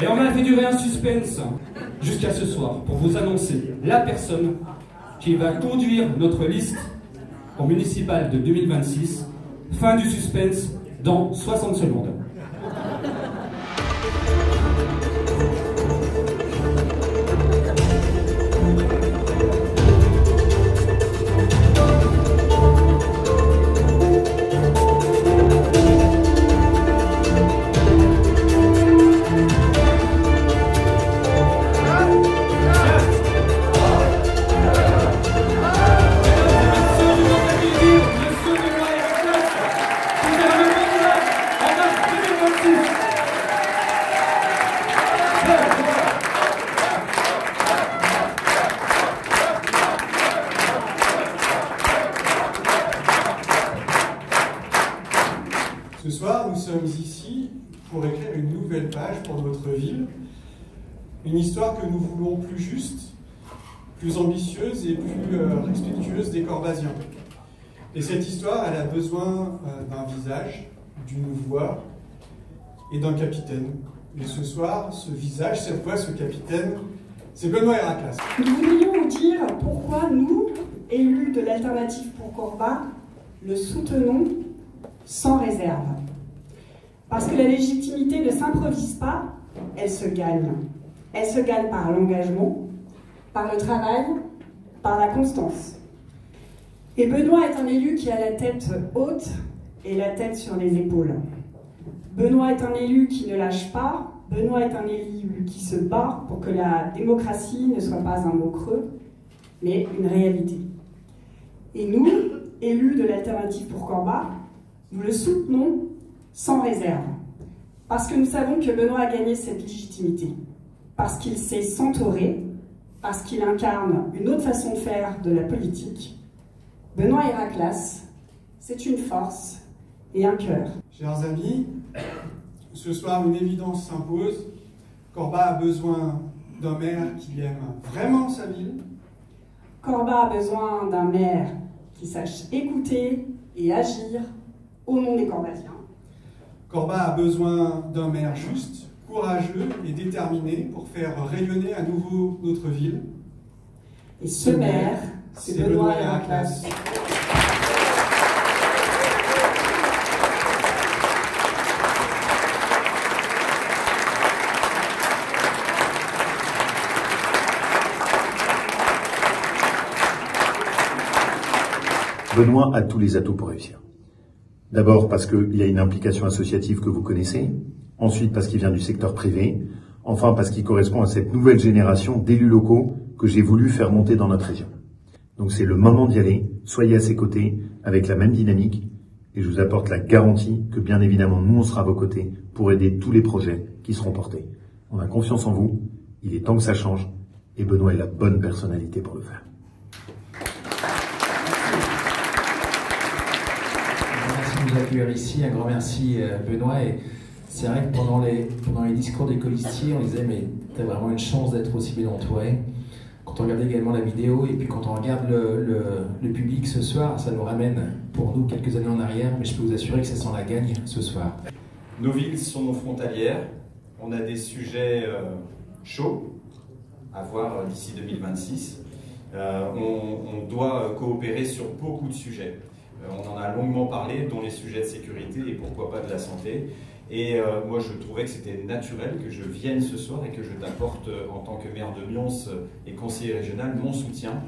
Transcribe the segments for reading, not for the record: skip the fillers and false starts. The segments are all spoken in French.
Et on a fait durer un suspense jusqu'à ce soir pour vous annoncer la personne qui va conduire notre liste au municipal de 2026. Fin du suspense dans 60 secondes. Ce soir, nous sommes ici pour écrire une nouvelle page pour notre ville, une histoire que nous voulons plus juste, plus ambitieuse et plus respectueuse des Corbasiens. Et cette histoire, elle a besoin d'un visage, d'une voix et d'un capitaine. Et ce soir, ce visage, cette voix, ce capitaine, c'est Benoît Héraclas. Nous voudrions vous dire pourquoi nous, élus de l'Alternative pour Corba, le soutenons sans réserve. Parce que la légitimité ne s'improvise pas, elle se gagne. Elle se gagne par l'engagement, par le travail, par la constance. Et Benoît est un élu qui a la tête haute et la tête sur les épaules. Benoît est un élu qui ne lâche pas. Benoît est un élu qui se bat pour que la démocratie ne soit pas un mot creux, mais une réalité. Et nous, élus de l'Alternative pour Corba, nous le soutenons sans réserve, parce que nous savons que Benoît a gagné cette légitimité, parce qu'il sait s'entourer, parce qu'il incarne une autre façon de faire de la politique. Benoît Héraclas, c'est une force et un cœur. Chers amis, ce soir une évidence s'impose. Corba a besoin d'un maire qui aime vraiment sa ville. Corba a besoin d'un maire qui sache écouter et agir au nom des Corbasiens. Corba a besoin d'un maire juste, courageux et déterminé pour faire rayonner à nouveau notre ville. Et ce maire, c'est Benoît Héraclas. Benoît a tous les atouts pour réussir. D'abord parce qu'il a une implication associative que vous connaissez, ensuite parce qu'il vient du secteur privé, enfin parce qu'il correspond à cette nouvelle génération d'élus locaux que j'ai voulu faire monter dans notre région. Donc c'est le moment d'y aller, soyez à ses côtés avec la même dynamique et je vous apporte la garantie que bien évidemment nous on sera à vos côtés pour aider tous les projets qui seront portés. On a confiance en vous, il est temps que ça change et Benoît est la bonne personnalité pour le faire. Nous accueillir ici, un grand merci Benoît. Et c'est vrai que pendant les discours des colistiers, on disait mais t'as vraiment une chance d'être aussi bien entouré. Quand on regarde également la vidéo et puis quand on regarde le public ce soir, ça nous ramène pour nous quelques années en arrière, mais je peux vous assurer que ça sent la gagne ce soir. Nos villes sont frontalières, on a des sujets chauds à voir d'ici 2026. On doit coopérer sur beaucoup de sujets. On en a longuement parlé, dont les sujets de sécurité et pourquoi pas de la santé. Et moi, je trouvais que c'était naturel que je vienne ce soir et que je t'apporte, en tant que maire de Lyons et conseiller régional, mon soutien.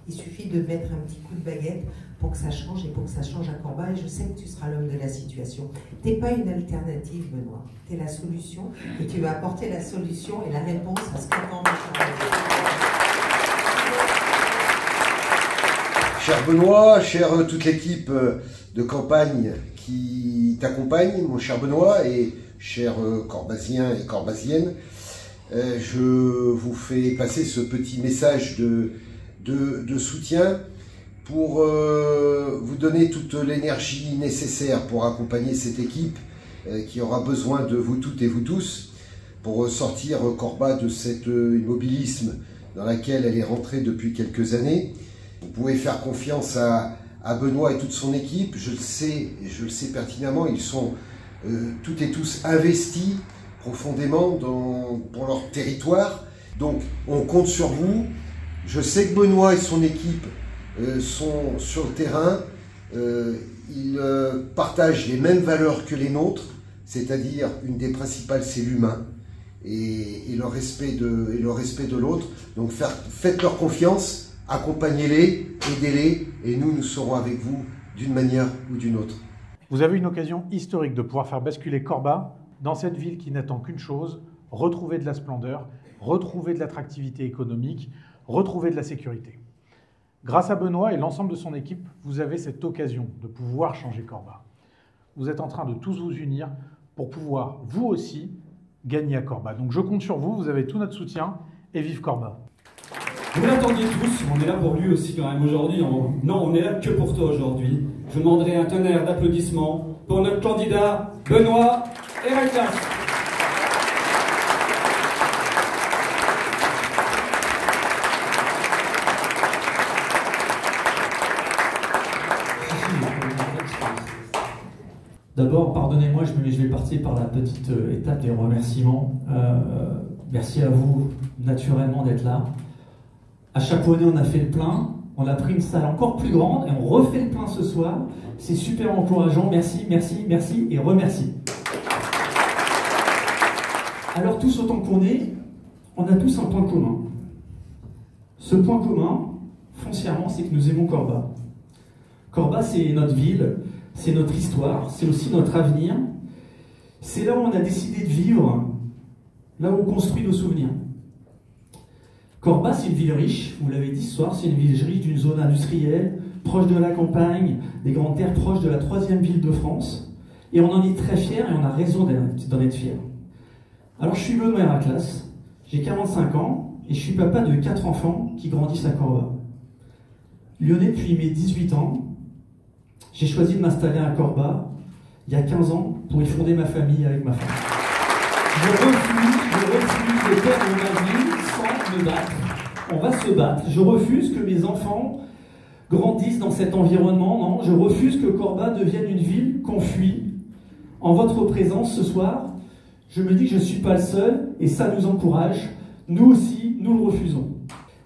Il suffit de mettre un petit coup de baguette pour que ça change et pour que ça change à Corba. Et je sais que tu seras l'homme de la situation. Tu n'es pas une alternative, Benoît. Tu es la solution et tu vas apporter la solution et la réponse à ce qu'attend Cher Benoît, chère toute l'équipe de campagne qui t'accompagne, mon cher Benoît, et chers Corbasiens et Corbasiennes, je vous fais passer ce petit message de soutien pour vous donner toute l'énergie nécessaire pour accompagner cette équipe qui aura besoin de vous toutes et vous tous pour sortir Corba de cet immobilisme dans lequel elle est rentrée depuis quelques années. Vous pouvez faire confiance à Benoît et toute son équipe, je le sais pertinemment, ils sont toutes et tous investis profondément pour leur territoire. Donc on compte sur vous. Je sais que Benoît et son équipe sont sur le terrain. Ils partagent les mêmes valeurs que les nôtres, c'est-à-dire une des principales, c'est l'humain et le respect de l'autre. Donc faites-leur confiance, accompagnez-les, aidez-les, et nous serons avec vous d'une manière ou d'une autre. Vous avez une occasion historique de pouvoir faire basculer Corba dans cette ville qui n'attend qu'une chose, retrouver de la splendeur, retrouver de l'attractivité économique, retrouver de la sécurité. Grâce à Benoît et l'ensemble de son équipe, vous avez cette occasion de pouvoir changer Corba. Vous êtes en train de tous vous unir pour pouvoir, vous aussi, gagner à Corba. Donc je compte sur vous, vous avez tout notre soutien, et vive Corba. Vous l'attendiez tous, on est là pour lui aussi quand même aujourd'hui. Non, on est là que pour toi aujourd'hui. Je demanderai un tonnerre d'applaudissements pour notre candidat Benoît Héraclas. D'abord, pardonnez-moi, je vais partir par la petite étape des remerciements. Merci à vous, naturellement, d'être là. À Chaponnet, on a fait le plein. On a pris une salle encore plus grande et on refait le plein ce soir. C'est super encourageant. Merci, merci, merci et remercie. Alors, tous autant qu'on est, on a tous un point commun. Ce point commun, foncièrement, c'est que nous aimons Corba. Corba, c'est notre ville. C'est notre histoire, c'est aussi notre avenir. C'est là où on a décidé de vivre, là où on construit nos souvenirs. Corba, c'est une ville riche, vous l'avez dit ce soir, c'est une ville riche d'une zone industrielle, proche de la campagne, des grandes terres, proche de la 3e ville de France. Et on en est très fiers et on a raison d'en être fiers. Alors je suis Benoît Héraclas, j'ai 45 ans et je suis papa de 4 enfants qui grandissent à Corba. Lyonnais depuis mes 18 ans, j'ai choisi de m'installer à Corba il y a 15 ans pour y fonder ma famille avec ma femme. Je refuse de perdre ma vie sans me battre. On va se battre. Je refuse que mes enfants grandissent dans cet environnement. Non, je refuse que Corba devienne une ville qu'on fuit. En votre présence ce soir, je me dis que je ne suis pas le seul et ça nous encourage. Nous aussi, nous le refusons.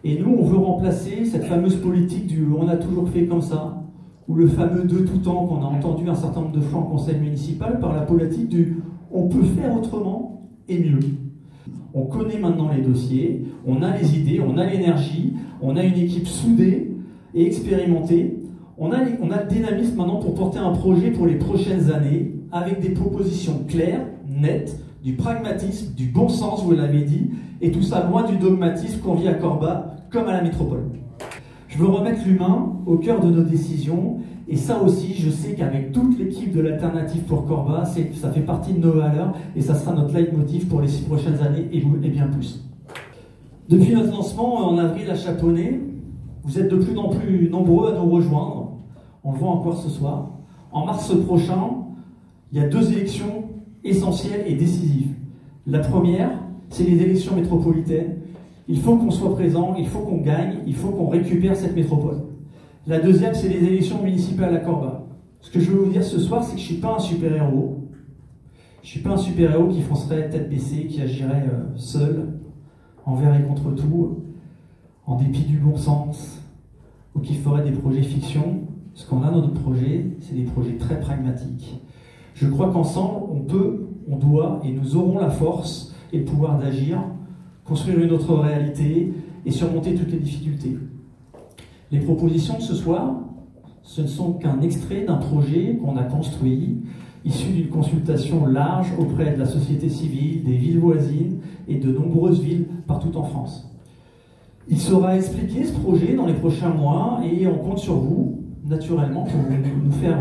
Et nous, on veut remplacer cette fameuse politique du « on a toujours fait comme ça », ou le fameux « de tout temps » qu'on a entendu un certain nombre de fois en conseil municipal, par la politique du « on peut faire autrement et mieux ». On connaît maintenant les dossiers, on a les idées, on a l'énergie, on a une équipe soudée et expérimentée. On a le dynamisme maintenant pour porter un projet pour les prochaines années, avec des propositions claires, nettes, du pragmatisme, du bon sens, vous l'avez dit, et tout ça loin du dogmatisme qu'on vit à Corba, comme à la métropole. Je veux remettre l'humain au cœur de nos décisions, et ça aussi, je sais qu'avec toute l'équipe de l'Alternative pour Corba, ça fait partie de nos valeurs, et ça sera notre leitmotiv pour les 6 prochaines années, et bien plus. Depuis notre lancement en avril à Chaponnet, vous êtes de plus en plus nombreux à nous rejoindre, on le voit encore ce soir. En mars prochain, il y a 2 élections essentielles et décisives. La première, c'est les élections métropolitaines. Il faut qu'on soit présent, il faut qu'on gagne, il faut qu'on récupère cette métropole. La deuxième, c'est les élections municipales à Corba. Ce que je veux vous dire ce soir, c'est que je ne suis pas un super-héros. Je ne suis pas un super-héros qui foncerait tête baissée, qui agirait seul, envers et contre tout, en dépit du bon sens, ou qui ferait des projets fiction. Ce qu'on a dans notre projet, c'est des projets très pragmatiques. Je crois qu'ensemble, on peut, on doit, et nous aurons la force et le pouvoir d'agir, construire une autre réalité et surmonter toutes les difficultés. Les propositions de ce soir, ce ne sont qu'un extrait d'un projet qu'on a construit, issu d'une consultation large auprès de la société civile, des villes voisines et de nombreuses villes partout en France. Il sera expliqué, ce projet, dans les prochains mois, et on compte sur vous, naturellement, pour nous faire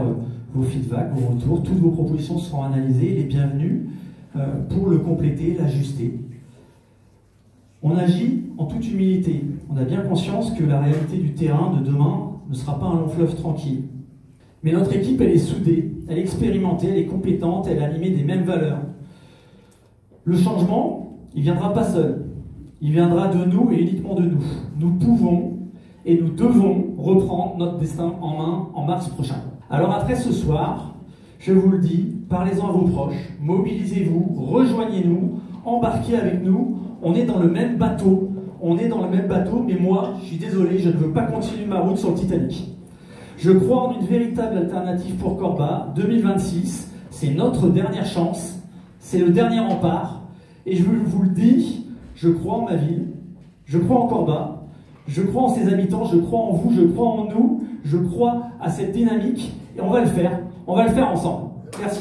vos feedbacks, vos retours. Toutes vos propositions seront analysées, les bienvenues, pour le compléter, l'ajuster. On agit en toute humilité. On a bien conscience que la réalité du terrain de demain ne sera pas un long fleuve tranquille. Mais notre équipe, elle est soudée, elle est expérimentée, elle est compétente, elle est animée des mêmes valeurs. Le changement, il ne viendra pas seul. Il viendra de nous et uniquement de nous. Nous pouvons et nous devons reprendre notre destin en main en mars prochain. Alors après ce soir, Je vous le dis, parlez-en à vos proches, mobilisez-vous, rejoignez-nous, embarquez avec nous. On est dans le même bateau. Mais moi, je suis désolé, je ne veux pas continuer ma route sur le Titanic. Je crois en une véritable alternative pour Corba. 2026, c'est notre dernière chance, c'est le dernier rempart. Et je vous le dis, je crois en ma ville, je crois en Corba, je crois en ses habitants, je crois en vous, je crois en nous, je crois à cette dynamique, et on va le faire ensemble. Merci.